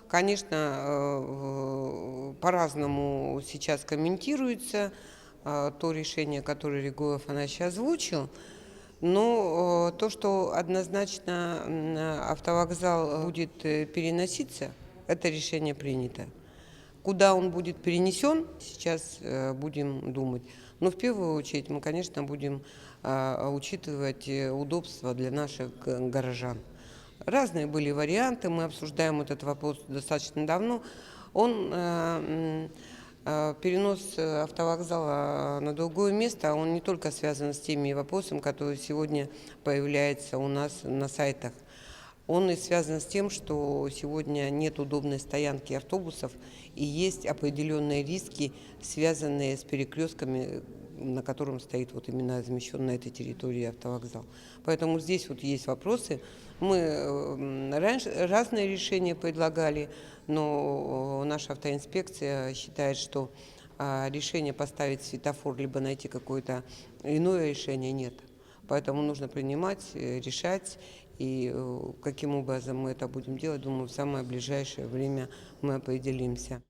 Конечно, по-разному сейчас комментируется то решение, которое Григорий Афанасьевич озвучил. Но то, что однозначно автовокзал будет переноситься, это решение принято. Куда он будет перенесен, сейчас будем думать. Но в первую очередь мы, конечно, будем учитывать удобства для наших горожан. Разные были варианты, мы обсуждаем этот вопрос достаточно давно. Перенос автовокзала на другое место, он не только связан с теми вопросами, которые сегодня появляются у нас на сайтах. Он и связан с тем, что сегодня нет удобной стоянки автобусов и есть определенные риски, связанные с перекрестками, на котором стоит вот именно размещен на этой территории автовокзал. Поэтому здесь вот есть вопросы. Мы раньше разные решения предлагали, но наша автоинспекция считает, что решение поставить светофор либо найти какое-то иное решение нет. Поэтому нужно принимать, решать, и каким образом мы это будем делать, думаю, в самое ближайшее время мы определимся.